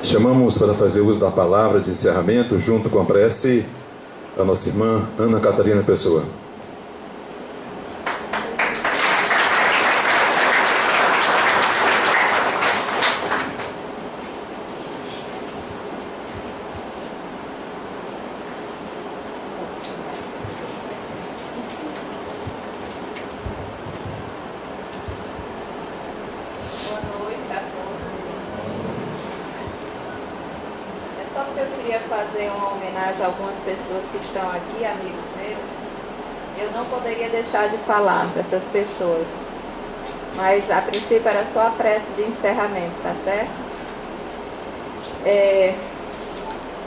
Chamamos para fazer uso da palavra de encerramento, junto com a prece, a nossa irmã Ana Catarina Pessoa. Fazer uma homenagem a algumas pessoas que estão aqui, amigos meus. Eu não poderia deixar de falar dessas pessoas, mas a princípio era só a prece de encerramento, tá certo?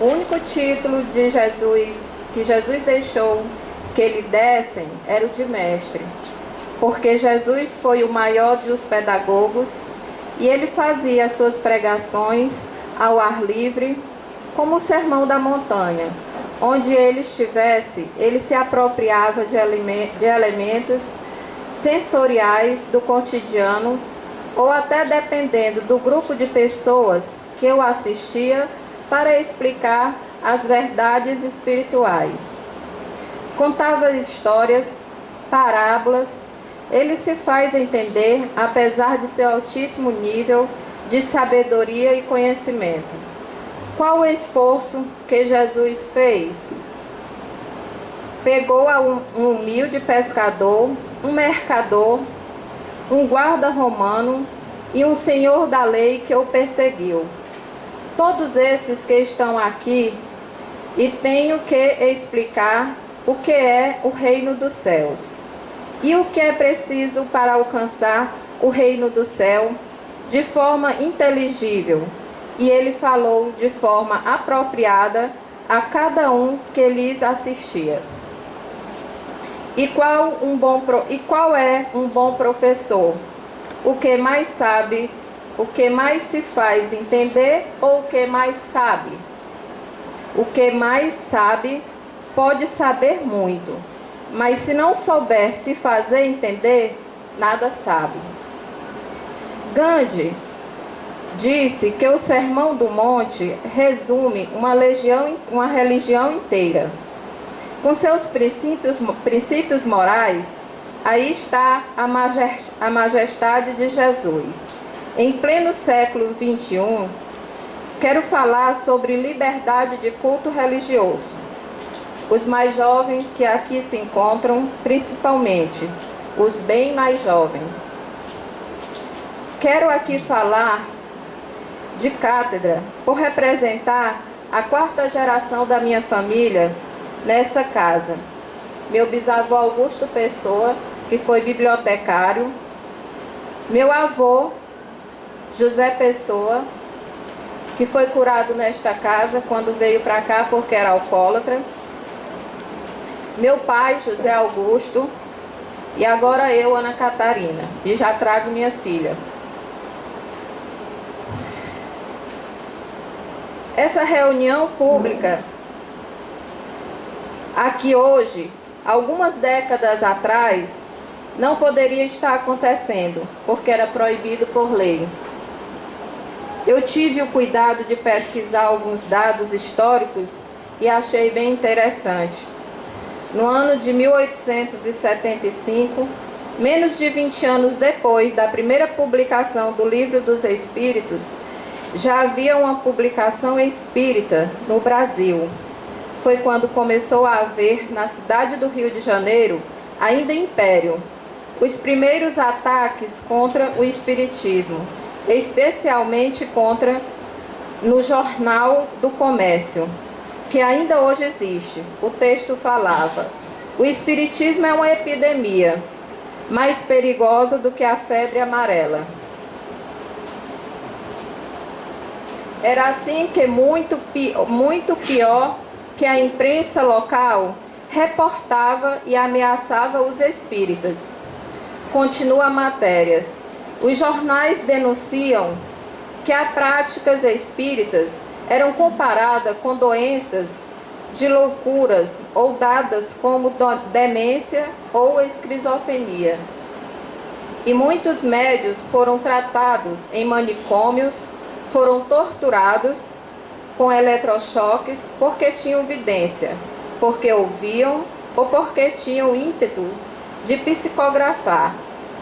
O único título de Jesus que Jesus deixou que lhe dessem era o de mestre, porque Jesus foi o maior dos pedagogos e ele fazia as suas pregações ao ar livre, como o Sermão da Montanha. Onde ele estivesse, ele se apropriava de elementos sensoriais do cotidiano, ou até dependendo do grupo de pessoas que eu assistia, para explicar as verdades espirituais. Contava histórias, parábolas, ele se faz entender, apesar de seu altíssimo nível de sabedoria e conhecimento. Qual o esforço que Jesus fez? Pegou um humilde pescador, um mercador, um guarda romano e um senhor da lei que o perseguiu. Todos esses que estão aqui, e tenho que explicar o que é o reino dos céus e o que é preciso para alcançar o reino do céu de forma inteligível. E ele falou de forma apropriada a cada um que lhes assistia. E qual é um bom professor? O que mais sabe, o que mais se faz entender ou o que mais sabe? O que mais sabe pode saber muito, mas se não souber se fazer entender, nada sabe. Gandhi disse que o Sermão do Monte resume uma religião inteira. Com seus princípios morais, aí está a majestade de Jesus. Em pleno século XXI, quero falar sobre liberdade de culto religioso. Os mais jovens que aqui se encontram, principalmente os bem mais jovens. Quero aqui falar de cátedra, por representar a 4ª geração da minha família nessa casa. Meu bisavô Augusto Pessoa, que foi bibliotecário, meu avô José Pessoa, que foi curado nesta casa quando veio para cá porque era alcoólatra, meu pai José Augusto e agora eu, Ana Catarina, e já trago minha filha. Essa reunião pública, aqui hoje, algumas décadas atrás, não poderia estar acontecendo, porque era proibido por lei. Eu tive o cuidado de pesquisar alguns dados históricos e achei bem interessante. No ano de 1875, menos de 20 anos depois da primeira publicação do Livro dos Espíritos, já havia uma publicação espírita no Brasil. Foi quando começou a haver, na cidade do Rio de Janeiro, ainda império, os primeiros ataques contra o espiritismo, especialmente no Jornal do Comércio, que ainda hoje existe. O texto falava: o espiritismo é uma epidemia, mais perigosa do que a febre amarela. Era assim que muito pior que a imprensa local reportava e ameaçava os espíritas. Continua a matéria. Os jornais denunciam que as práticas espíritas eram comparadas com doenças de loucuras ou dadas como demência ou esquizofrenia. E muitos médios foram tratados em manicômios, foram torturados com eletrochoques porque tinham vidência, porque ouviam ou porque tinham ímpeto de psicografar.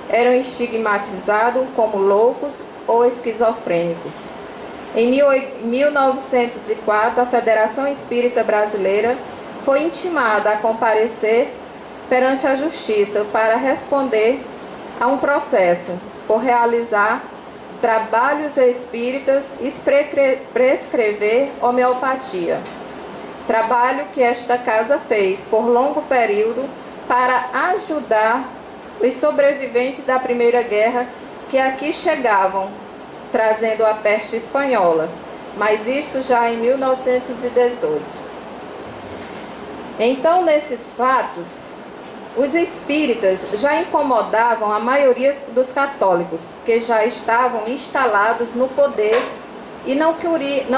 Eram estigmatizados como loucos ou esquizofrênicos. Em 1904, a Federação Espírita Brasileira foi intimada a comparecer perante a Justiça para responder a um processo por realizar trabalhos espíritas e prescrever homeopatia. Trabalho que esta casa fez por longo período para ajudar os sobreviventes da Primeira Guerra que aqui chegavam, trazendo a peste espanhola, mas isso já em 1918. Então, nesses fatos, os espíritas já incomodavam a maioria dos católicos, que já estavam instalados no poder e não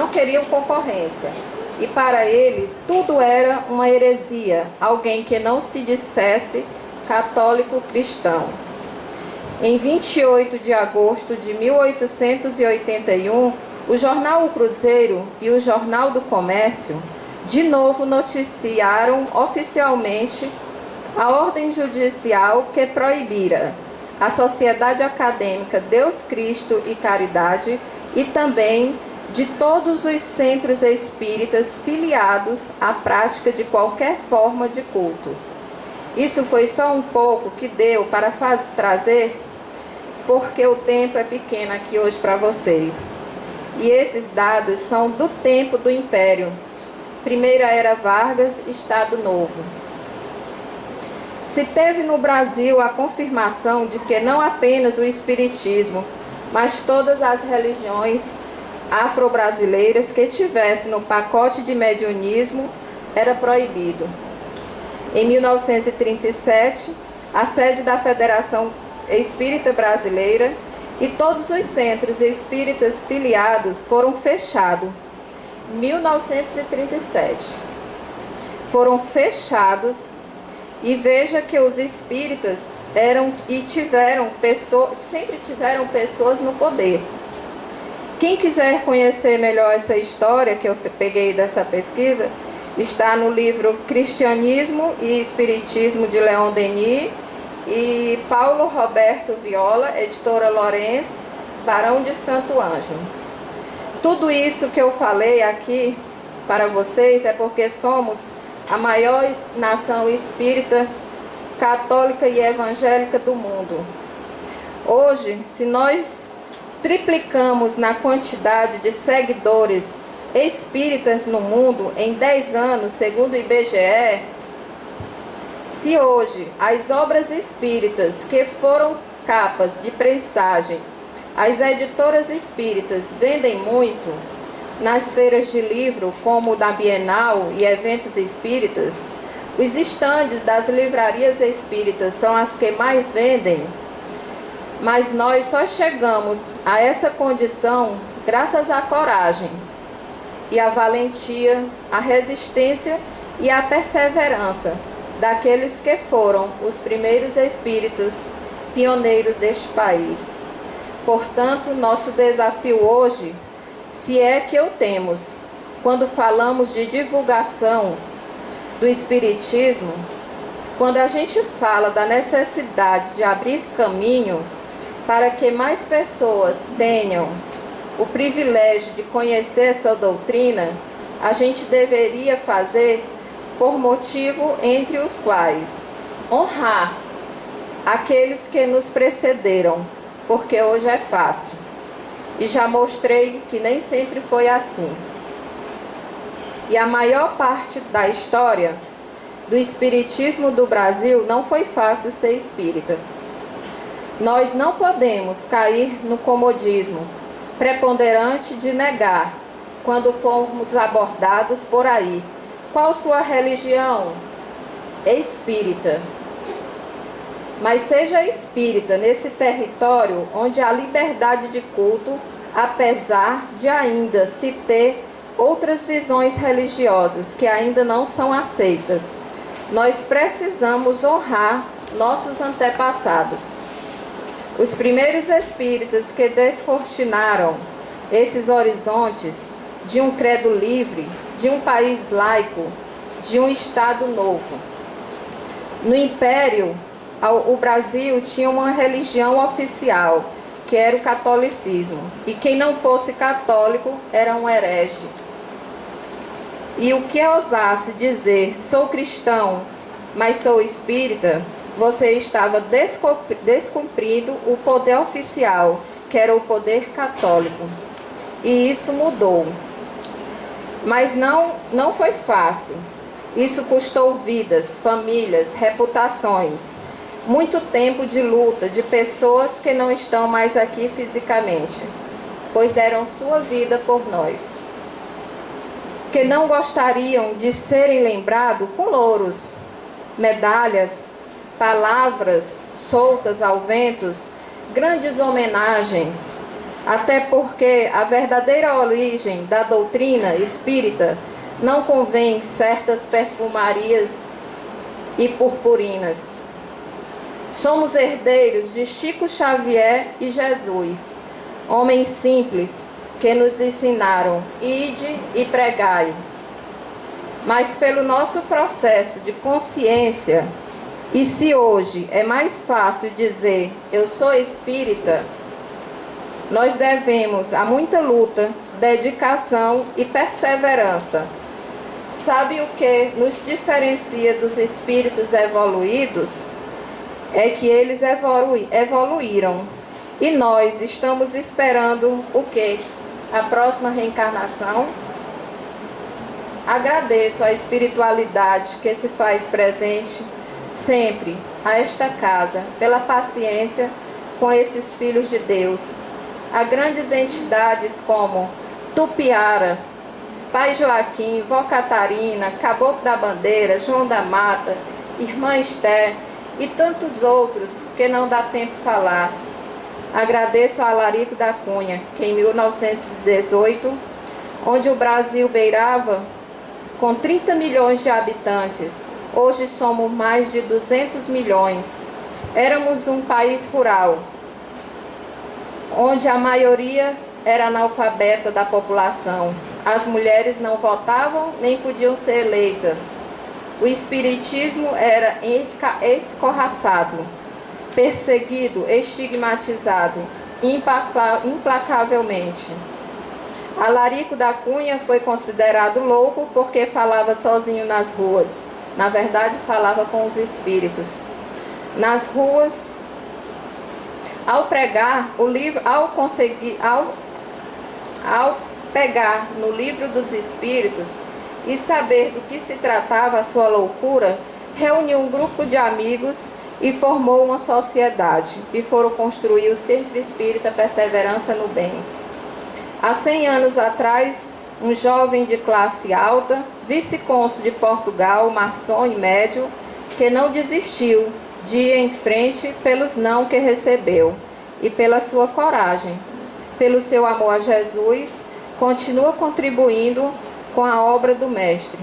queriam concorrência. E para eles, tudo era uma heresia, alguém que não se dissesse católico cristão. Em 28 de agosto de 1881, o jornal O Cruzeiro e o Jornal do Comércio de novo noticiaram oficialmente a ordem judicial que proibira a Sociedade Acadêmica Deus, Cristo e Caridade e também de todos os centros espíritas filiados à prática de qualquer forma de culto. Isso foi só um pouco que deu para trazer, porque o tempo é pequeno aqui hoje para vocês. E esses dados são do tempo do Império. Primeira Era Vargas, Estado Novo. Se teve no Brasil a confirmação de que não apenas o Espiritismo, mas todas as religiões afro-brasileiras que tivessem no pacote de mediunismo era proibido. Em 1937, a sede da Federação Espírita Brasileira e todos os centros espíritas filiados foram fechados. 1937. Foram fechados. E veja que os espíritas sempre tiveram pessoas no poder. Quem quiser conhecer melhor essa história que eu peguei dessa pesquisa, está no livro Cristianismo e Espiritismo de Leon Denis e Paulo Roberto Viola, editora Lourenço, Barão de Santo Ângelo. Tudo isso que eu falei aqui para vocês é porque somos a maior nação espírita, católica e evangélica do mundo. Hoje, se nós triplicamos na quantidade de seguidores espíritas no mundo em 10 anos, segundo o IBGE, se hoje as obras espíritas que foram capas de prensagem, as editoras espíritas vendem muito, nas feiras de livro, como da Bienal e eventos espíritas, os estandes das livrarias espíritas são as que mais vendem, mas nós só chegamos a essa condição graças à coragem e à valentia, à resistência e à perseverança daqueles que foram os primeiros espíritas pioneiros deste país. Portanto, nosso desafio hoje, se é que o temos, quando falamos de divulgação do Espiritismo, quando a gente fala da necessidade de abrir caminho para que mais pessoas tenham o privilégio de conhecer essa doutrina, a gente deveria fazer por motivo entre os quais honrar aqueles que nos precederam, porque hoje é fácil. E já mostrei que nem sempre foi assim. E a maior parte da história do espiritismo do Brasil não foi fácil ser espírita. Nós não podemos cair no comodismo preponderante de negar, quando formos abordados por aí, qual sua religião? Espírita. Mas seja espírita nesse território onde há liberdade de culto, apesar de ainda se ter outras visões religiosas que ainda não são aceitas. Nós precisamos honrar nossos antepassados. Os primeiros espíritas que descortinaram esses horizontes de um credo livre, de um país laico, de um Estado novo. No Império, o Brasil tinha uma religião oficial, que era o catolicismo, e quem não fosse católico era um herege. E o que ousasse dizer, sou cristão, mas sou espírita, você estava descumprindo o poder oficial, que era o poder católico. E isso mudou. Mas não foi fácil. Isso custou vidas, famílias, reputações. Muito tempo de luta de pessoas que não estão mais aqui fisicamente, pois deram sua vida por nós. Que não gostariam de serem lembrados com louros, medalhas, palavras soltas ao vento, grandes homenagens, até porque a verdadeira origem da doutrina espírita não convém certas perfumarias e purpurinas. Somos herdeiros de Chico Xavier e Jesus, homens simples que nos ensinaram, ide e pregai. Mas pelo nosso processo de consciência, e se hoje é mais fácil dizer eu sou espírita, nós devemos a muita luta, dedicação e perseverança. Sabe o que nos diferencia dos espíritos evoluídos? É que eles evoluíram. E nós estamos esperando o quê? A próxima reencarnação? Agradeço a espiritualidade que se faz presente sempre a esta casa, pela paciência com esses filhos de Deus. A grandes entidades como Tupiara, Pai Joaquim, Vó Catarina, Caboclo da Bandeira, João da Mata, Irmã Esther e tantos outros que não dá tempo de falar. Agradeço a Alarico da Cunha, que em 1918, onde o Brasil beirava com 30 milhões de habitantes, hoje somos mais de 200 milhões. Éramos um país rural, onde a maioria era analfabeta da população. As mulheres não votavam nem podiam ser eleitas. O espiritismo era escorraçado, perseguido, estigmatizado, implacavelmente. Alarico da Cunha foi considerado louco porque falava sozinho nas ruas. Na verdade, falava com os espíritos. Nas ruas, ao pregar o livro, ao pegar no livro dos espíritos e saber do que se tratava a sua loucura, reuniu um grupo de amigos e formou uma sociedade, e foram construir o Centro Espírita Perseverança no Bem. Há 100 anos atrás, um jovem de classe alta, vice-cônsul de Portugal, maçom e médio, que não desistiu de ir em frente pelos não que recebeu e pela sua coragem, pelo seu amor a Jesus, continua contribuindo com a obra do Mestre.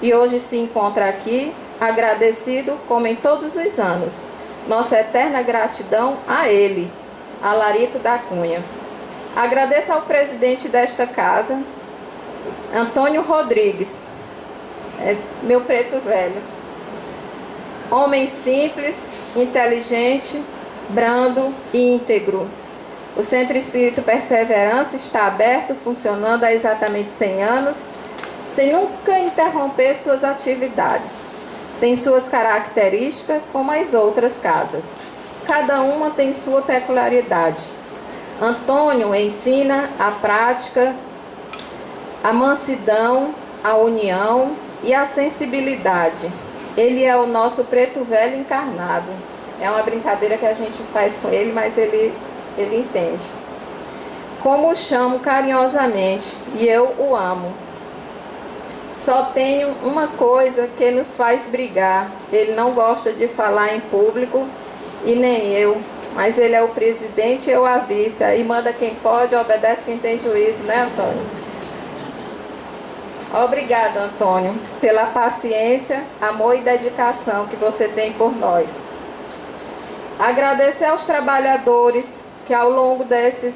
E hoje se encontra aqui, agradecido como em todos os anos. Nossa eterna gratidão a ele, Alarico da Cunha. Agradeço ao presidente desta casa, Antônio Rodrigues, meu preto velho. Homem simples, inteligente, brando e íntegro. O Centro Espírita Perseverança está aberto, funcionando há exatamente 100 anos, sem nunca interromper suas atividades. Tem suas características como as outras casas. Cada uma tem sua peculiaridade. Antônio ensina a prática, a mansidão, a união e a sensibilidade. Ele é o nosso preto velho encarnado. É uma brincadeira que a gente faz com ele, mas ele entende. Como o chamo carinhosamente, e eu o amo. Só tenho uma coisa que nos faz brigar. Ele não gosta de falar em público, e nem eu. Mas ele é o presidente e eu a vice. Aí manda quem pode, obedece quem tem juízo, né, Antônio? Obrigada, Antônio, pela paciência, amor e dedicação que você tem por nós. Agradecer aos trabalhadores que ao longo desses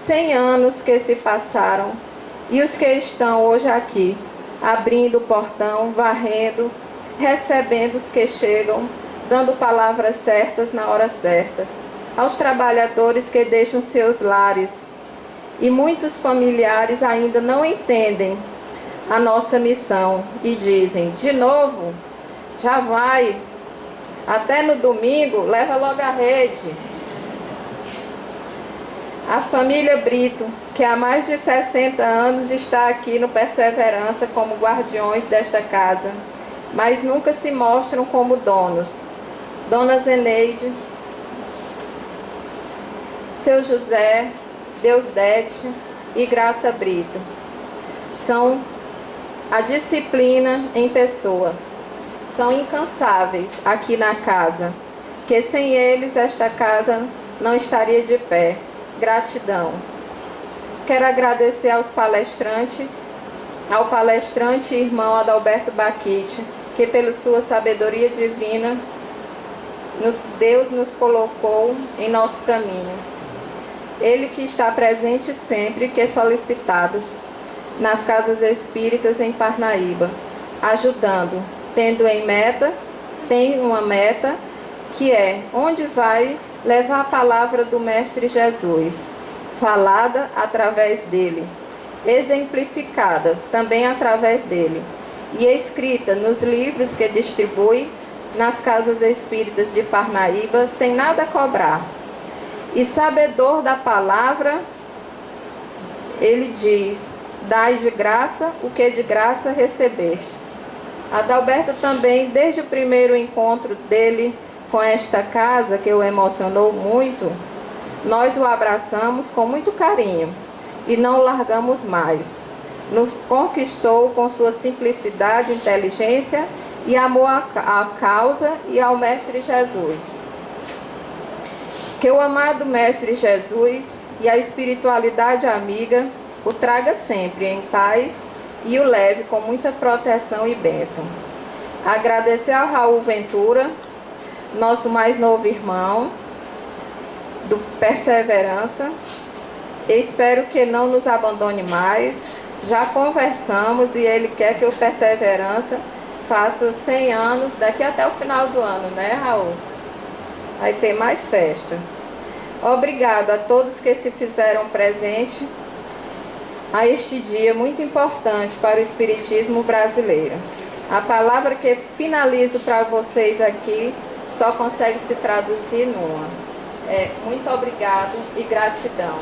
100 anos que se passaram e os que estão hoje aqui, abrindo o portão, varrendo, recebendo os que chegam, dando palavras certas na hora certa, aos trabalhadores que deixam seus lares. E muitos familiares ainda não entendem a nossa missão e dizem: de novo, já vai, até no domingo, leva logo a rede. A família Brito, que há mais de 60 anos está aqui no Perseverança como guardiões desta casa, mas nunca se mostram como donos. Dona Zeneide, seu José, Deusdete e Graça Brito são a disciplina em pessoa. São incansáveis aqui na casa, que sem eles esta casa não estaria de pé. Gratidão. Quero agradecer ao palestrante irmão Adalberto Baquite, que pela sua sabedoria divina, Deus nos colocou em nosso caminho. Ele que está presente sempre que é solicitado nas casas espíritas em Parnaíba, ajudando, tem uma meta que é onde vai levar a palavra do Mestre Jesus, falada através dele, exemplificada também através dele, e escrita nos livros que distribui nas casas espíritas de Parnaíba sem nada cobrar. E sabedor da palavra, ele diz: dai de graça o que de graça recebeste. Adalberto também, desde o primeiro encontro dele com esta casa, que o emocionou muito, nós o abraçamos com muito carinho e não o largamos mais. Nos conquistou com sua simplicidade, inteligência e amor à causa e ao Mestre Jesus. Que o amado Mestre Jesus e a espiritualidade amiga o traga sempre em paz e o leve com muita proteção e bênção. Agradecer ao Raul Ventura, nosso mais novo irmão, do Perseverança. Espero que não nos abandone mais. Já conversamos e ele quer que o Perseverança faça 100 anos daqui até o final do ano, né, Raul? Vai ter mais festa. Obrigado a todos que se fizeram presente a este dia muito importante para o Espiritismo brasileiro. A palavra que finalizo para vocês aqui só consegue se traduzir numa. Muito obrigado e gratidão.